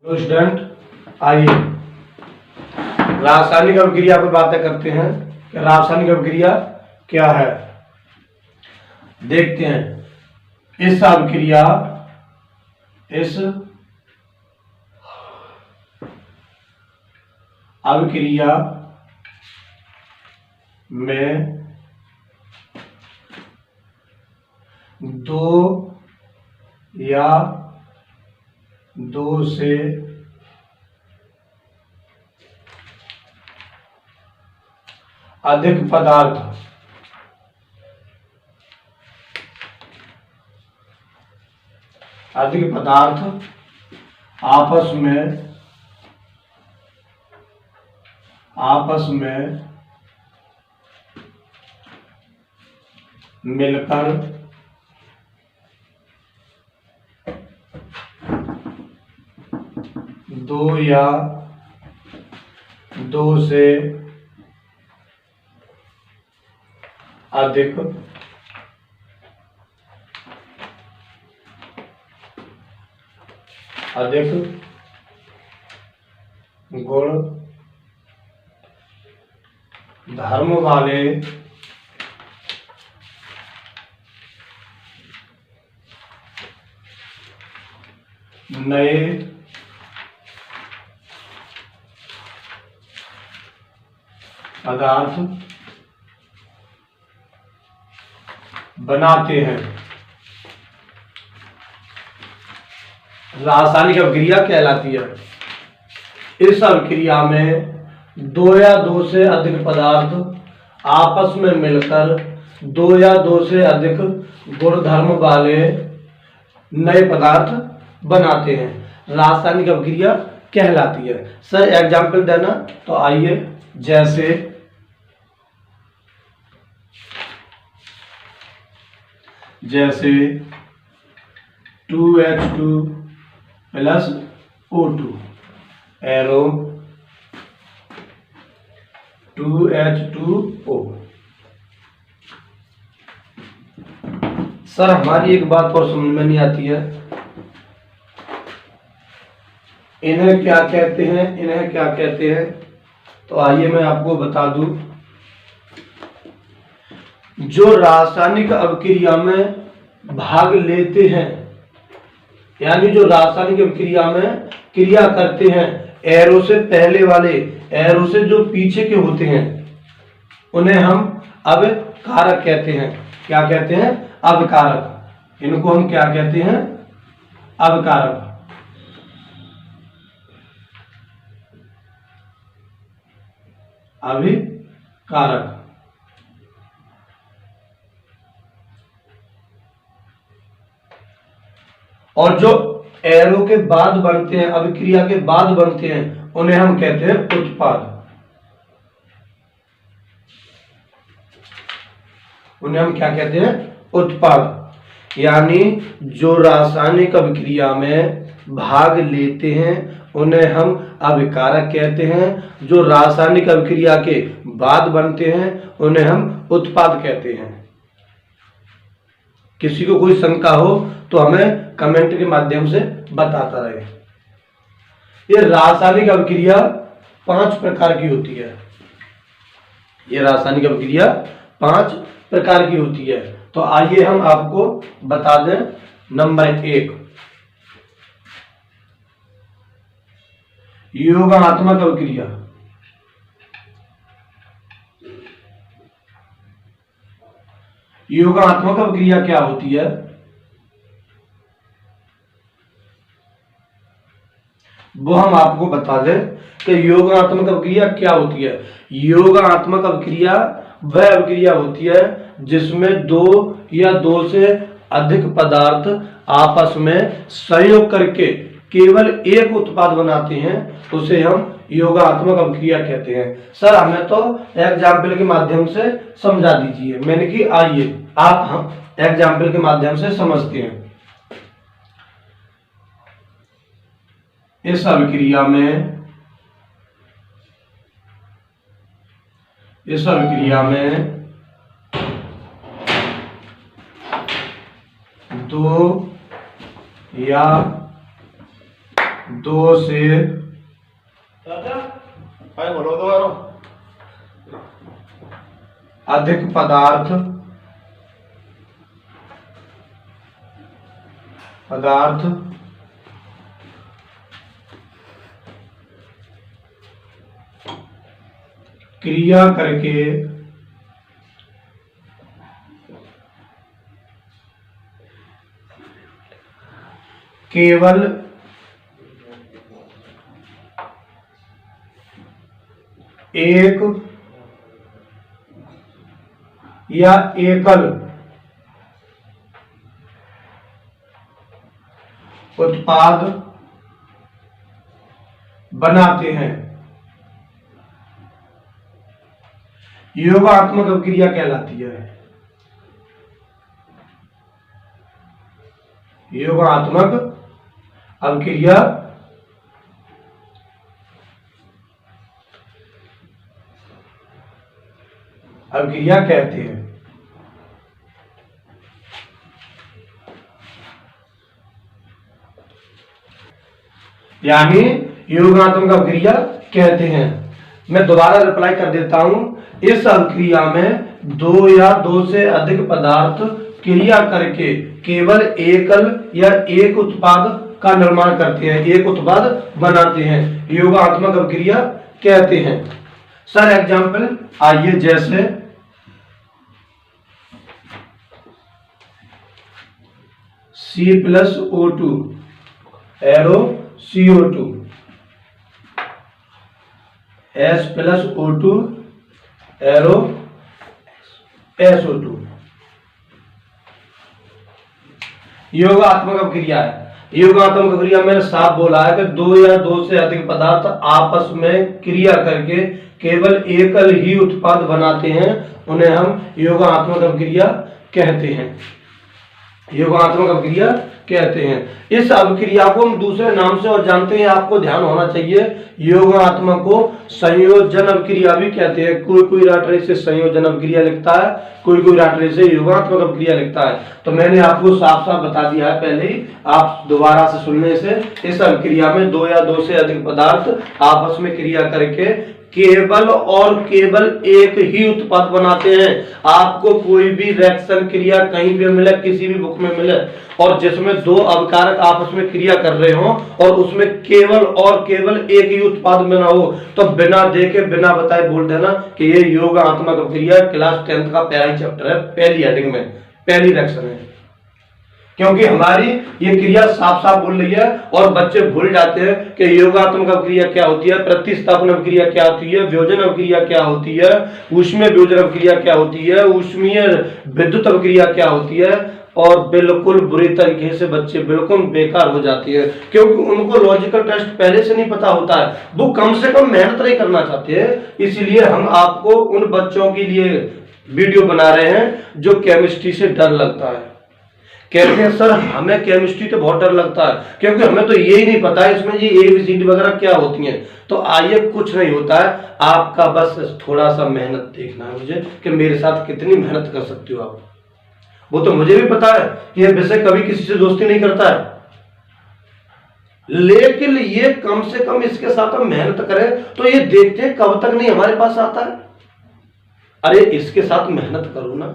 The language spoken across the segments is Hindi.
हेलो स्टूडेंट, आइए रासायनिक अभिक्रिया पर बातें करते हैं कि रासायनिक अभिक्रिया क्या है। देखते हैं इस अभिक्रिया में दो या दो से अधिक पदार्थ आपस में मिलकर दो या दो से अधिक गुण धर्म वाले नए पदार्थ बनाते हैं। रासायनिक अभिक्रिया कहलाती है। इस अभिक्रिया में दो या दो से अधिक पदार्थ आपस में मिलकर दो या दो से अधिक गुणधर्म वाले नए पदार्थ बनाते हैं। रासायनिक अभिक्रिया कहलाती है। सर एग्जाम्पल देना, तो आइए, जैसे 2H2 plus O2 arrow 2H2O। Sir हमारी एक बात और समझ में नहीं आती है, इन्हें क्या कहते हैं, तो आइए मैं आपको बता दूं। जो रासायनिक अभिक्रिया में भाग लेते हैं, यानी जो रासायनिक अभिक्रिया में क्रिया करते हैं, एरो से पहले वाले, एरो से जो पीछे के होते हैं, उन्हें हम अभिकारक कहते हैं। क्या कहते हैं? अभिकारक। इनको हम क्या कहते हैं? अभिकारक। अभिकारक। और जो एरो के बाद बनते हैं, अभिक्रिया के बाद बनते हैं, उन्हें हम कहते हैं उत्पाद। उन्हें हम क्या कहते हैं? उत्पाद। यानी जो रासायनिक अभिक्रिया में भाग लेते हैं उन्हें हम अभिकारक कहते हैं। जो रासायनिक अभिक्रिया के बाद बनते हैं उन्हें हम उत्पाद कहते हैं। किसी को कोई शंका हो तो हमें कमेंट के माध्यम से बताता रहे। ये रासायनिक अभिक्रिया 5 प्रकार की होती है। ये रासायनिक अभिक्रिया 5 प्रकार की होती है। तो आइए हम आपको बता दें। नंबर 1, योगात्मक अभिक्रिया। योगात्मक अभिक्रिया क्या होती है? वो हम आपको बता दें कि योगात्मक अभिक्रिया क्या होती है। योगात्मक अभिक्रिया वह अभिक्रिया होती है जिसमें दो या दो से अधिक पदार्थ आपस में संयोग करके केवल एक उत्पाद बनाते हैं, उसे हम योगात्मक अभिक्रिया कहते हैं। सर हमें तो एग्जाम्पल के माध्यम से समझा दीजिए। मैंने कि आइए आप हम एग्जाम्पल के माध्यम से समझते हैं। इस अभिक्रिया में दो या दो से अधिक पदार्थ क्रिया करके केवल एक या एकल उत्पाद बनाते हैं, योगात्मक अभिक्रिया कहलाती है। योगात्मक अभिक्रिया कहते हैं। यानी योगात्मक अभिक्रिया कहते हैं। मैं दोबारा रिप्लाई कर देता हूं। इस अभिक्रिया में दो या दो से अधिक पदार्थ क्रिया करके केवल एकल या एक उत्पाद का निर्माण करते हैं, एक उत्पाद बनाते हैं, योगात्मक अभिक्रिया कहते हैं। सर एग्जाम्पल आइए, जैसे C+O2 arrow CO2, S+O2 arrow SO2 योगात्मक अभिक्रिया है। योगात्मक अभिक्रिया मैंने साफ बोला है कि दो या दो से अधिक पदार्थ आपस में क्रिया करके केवल एकल ही उत्पाद बनाते हैं, उन्हें हम योगात्मक अभिक्रिया कहते हैं। योगात्मक अभिक्रिया कहते हैं। इस अभिक्रिया को हम दूसरे नाम से और जानते हैं, आपको ध्यान होना चाहिए। योगात्मक को संयोजन अभिक्रिया भी कहते हैं। कोई राटरी से संयोजन अभिक्रिया लिखता है, कोई राटरी से योगात्मक अभिक्रिया लिखता है। तो मैंने आपको साफ साफ बता दिया है पहले ही, आप दोबारा से सुनने से। इस अभिक्रिया में दो या दो से अधिक पदार्थ आपस में क्रिया करके केवल और केवल एक ही उत्पाद बनाते हैं। आपको कोई भी रिएक्शन क्रिया कहीं भी मिले, किसी भी बुक में मिले, और जिसमें दो अभिकारक आपस में क्रिया कर रहे हो और उसमें केवल और केवल एक ही उत्पाद बना हो, तो बिना देखे बिना बताए बोल देना कि ये योगात्मक अभिक्रिया क्लास 10th का पहला चैप्टर है, पहली हेडिंग में पहली रिएक्शन है। क्योंकि हमारी ये क्रिया साफ साफ बोल रही है और बच्चे भूल जाते हैं कि योगात्मक अभिक्रिया क्या होती है, प्रतिस्थापन अभिक्रिया क्या होती है, वियोजन अभिक्रिया क्या होती है, ऊष्मीय वियोजन अभिक्रिया क्या होती है, ऊष्मीय विद्युत अभिक्रिया क्या होती है। और बिल्कुल बुरी तरीके से बच्चे बिल्कुल बेकार हो जाती है, क्योंकि उनको लॉजिकल टेस्ट पहले से नहीं पता होता है, वो कम से कम मेहनत नहीं करना चाहते हैं। इसलिए हम आपको उन बच्चों के लिए वीडियो बना रहे हैं जो केमिस्ट्री से डर लगता है। कहते हैं सर हमें केमिस्ट्री तो बहुत डर लगता है, क्योंकि हमें तो यही नहीं पता है इसमें ये ABCD वगैरह क्या होती हैं। तो आइए, कुछ नहीं होता है, आपका बस थोड़ा सा मेहनत देखना है मुझे कि मेरे साथ कितनी मेहनत कर सकते हो आप। वो तो मुझे भी पता है कि ये विषय कभी किसी से दोस्ती नहीं करता है, लेकिन ये कम से कम इसके साथ हम मेहनत करें तो ये देखते हैं कब तक नहीं हमारे पास आता है। अरे इसके साथ मेहनत करो ना,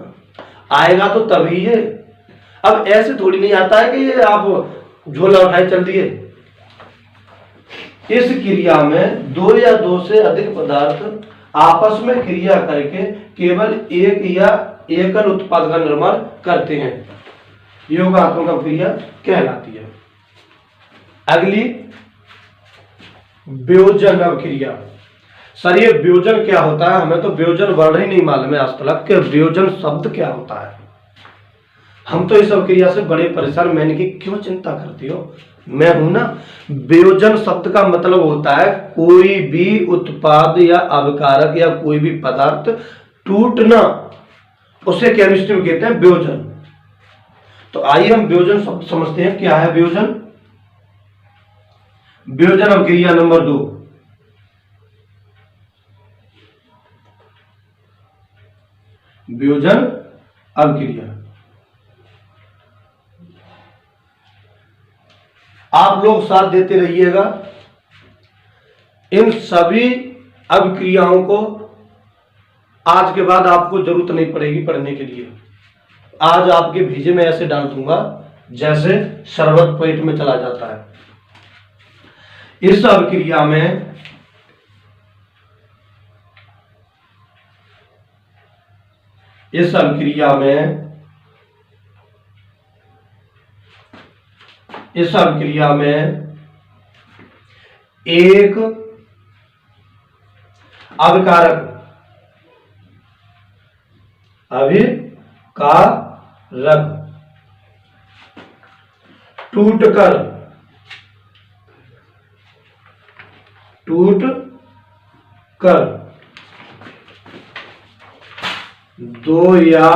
आएगा तो तभी है। अब ऐसे थोड़ी नहीं आता है कि ये आप झोला उठाए चल दिए। इस क्रिया में दो या दो से अधिक पदार्थ आपस में क्रिया करके केवल एक या एकल उत्पाद का निर्माण करते हैं, योगात्मक अभिक्रिया कहलाती है। अगली वियोजन अभिक्रिया। सर ये वियोजन क्या होता है? हमें तो वियोजन वर्ण ही नहीं मालूम है आज तक कि वियोजन शब्द क्या होता है। हम तो इस अभिक्रिया से बड़े परेशान। मैंने की क्यों चिंता करती हो, मैं हूं ना। वियोजन शब्द का मतलब होता है कोई भी उत्पाद या अभिकारक या कोई भी पदार्थ टूटना, उसे केमिस्ट्री में कहते हैं वियोजन। तो आइए हम वियोजन शब्द समझते हैं। क्या है वियोजन? वियोजन अभिक्रिया नंबर 2, वियोजन अभिक्रिया। आप लोग साथ देते रहिएगा। इन सभी अभिक्रियाओं को आज के बाद आपको जरूरत नहीं पड़ेगी पढ़ने के लिए। आज आपके भेजे में ऐसे डाल दूंगा जैसे शरबत पेट में चला जाता है। इस अभिक्रिया में एक अभिकारक टूटकर दो या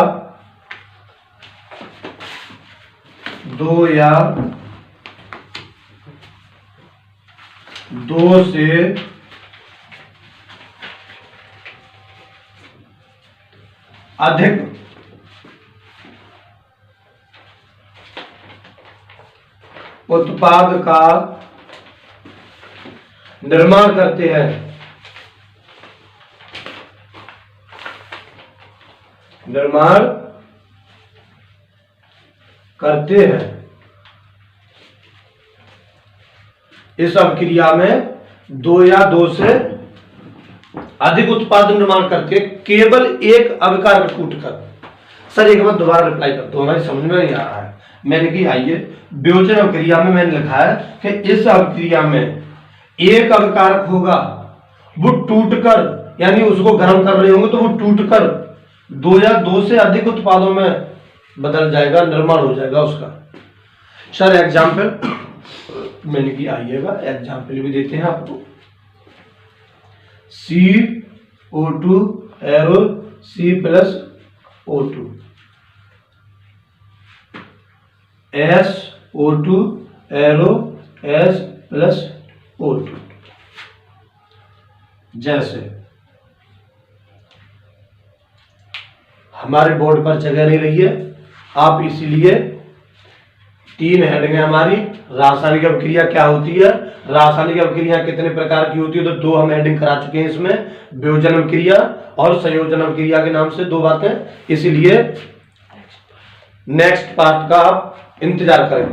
दो से अधिक उत्पाद का निर्माण करते हैं। इस अभिक्रिया में दो या दो से अधिक उत्पाद निर्माण करके केवल एक अभिकारक टूटकर। सर एक बार दोबारा रिप्लाई कर दो, हमारी समझ में नहीं आ रहा है। मैंने की आइए वियोजन अभिक्रिया में मैंने लिखा है कि इस अभिक्रिया में एक अभिकारक होगा, वो टूटकर, यानी उसको गर्म कर रहे होंगे तो वो टूटकर दो या दो से अधिक उत्पादों में बदल जाएगा, निर्माण हो जाएगा उसका। सर एग्जाम्पल मैंने की आइएगा, एग्जाम्पल भी देते हैं आपको। CO2 arrow C+O2, SO2 arrow S+O2। जैसे हमारे बोर्ड पर जगह नहीं रही है, आप इसीलिए 3 हेडिंग है हमारी। रासायनिक अभिक्रिया क्या होती है, रासायनिक अभिक्रिया कितने प्रकार की होती है, तो 2 हम हेडिंग करा चुके हैं इसमें, वियोजन अभिक्रिया और संयोजन अभिक्रिया के नाम से 2 बातें। इसीलिए नेक्स्ट पार्ट का आप इंतजार करें।